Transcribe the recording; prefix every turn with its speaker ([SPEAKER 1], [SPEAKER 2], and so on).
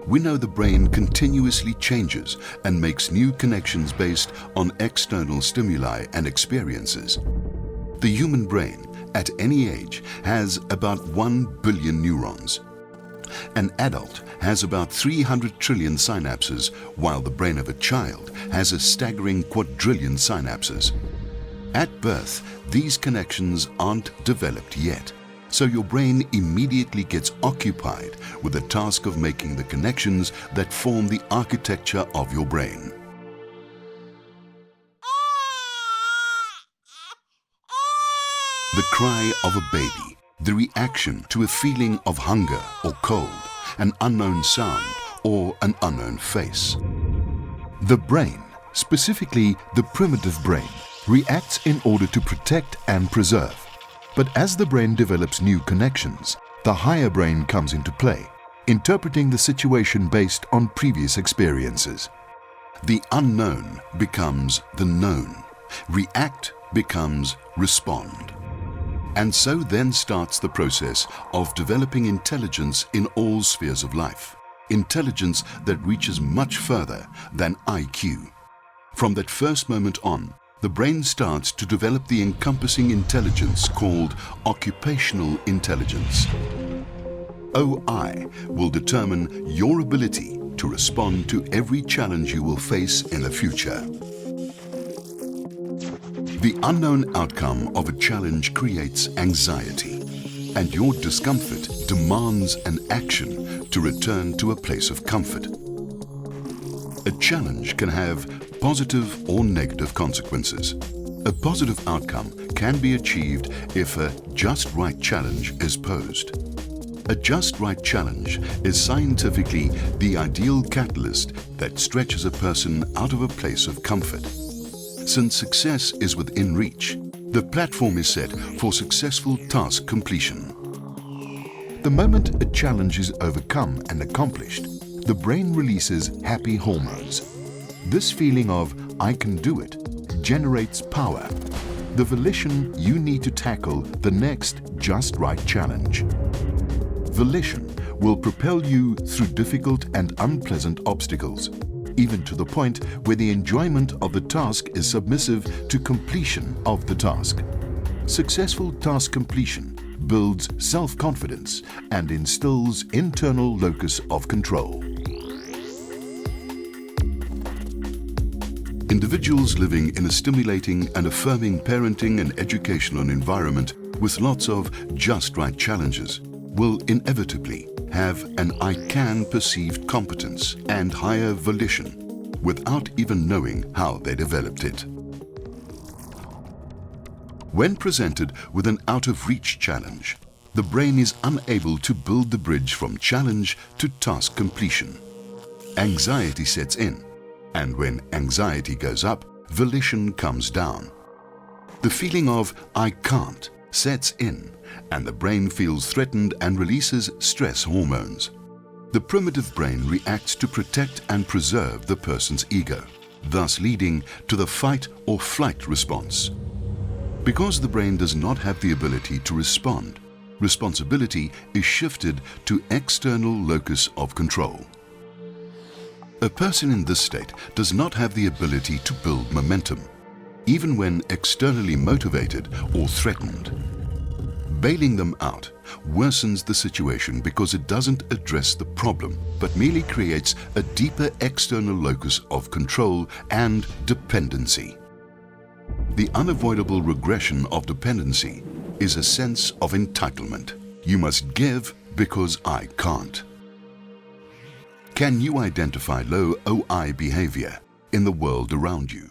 [SPEAKER 1] We know the brain continuously changes and makes new connections based on external stimuli and experiences. The human brain, at any age, has about 1 billion neurons. An adult has about 300 trillion synapses, while the brain of a child has a staggering quadrillion synapses. At birth, these connections aren't developed yet, so your brain immediately gets occupied with the task of making the connections that form the architecture of your brain. The cry of a baby, the reaction to a feeling of hunger or cold, an unknown sound or an unknown face. The brain, specifically the primitive brain, reacts in order to protect and preserve. But as the brain develops new connections, the higher brain comes into play, interpreting the situation based on previous experiences. The unknown becomes the known. React becomes respond. And so then starts the process of developing intelligence in all spheres of life. Intelligence that reaches much further than IQ. From that first moment on, the brain starts to develop the encompassing intelligence called occupational intelligence. OI will determine your ability to respond to every challenge you will face in the future. The unknown outcome of a challenge creates anxiety, and your discomfort demands an action to return to a place of comfort. A challenge can have positive or negative consequences. A positive outcome can be achieved if a just right challenge is posed. A just right challenge is scientifically the ideal catalyst that stretches a person out of a place of comfort. Since success is within reach, the platform is set for successful task completion. The moment a challenge is overcome and accomplished, the brain releases happy hormones. This feeling of "I can do it" generates power, the volition you need to tackle the next just right challenge. Volition will propel you through difficult and unpleasant obstacles, even to the point where the enjoyment of the task is submissive to completion of the task. Successful task completion builds self-confidence and instills internal locus of control. Individuals living in a stimulating and affirming parenting and educational environment with lots of just right challenges will inevitably have an "I can" perceived competence and higher volition without even knowing how they developed it. When presented with an out-of-reach challenge, the brain is unable to build the bridge from challenge to task completion. Anxiety sets in, and when anxiety goes up, volition comes down. The feeling of "I can't" sets in, and the brain feels threatened and releases stress hormones. The primitive brain reacts to protect and preserve the person's ego, thus leading to the fight or flight response. Because the brain does not have the ability to respond, responsibility is shifted to external locus of control. A person in this state does not have the ability to build momentum, even when externally motivated or threatened. Bailing them out worsens the situation because it doesn't address the problem, but merely creates a deeper external locus of control and dependency. The unavoidable regression of dependency is a sense of entitlement. You must give because I can't. Can you identify low OI behavior in the world around you?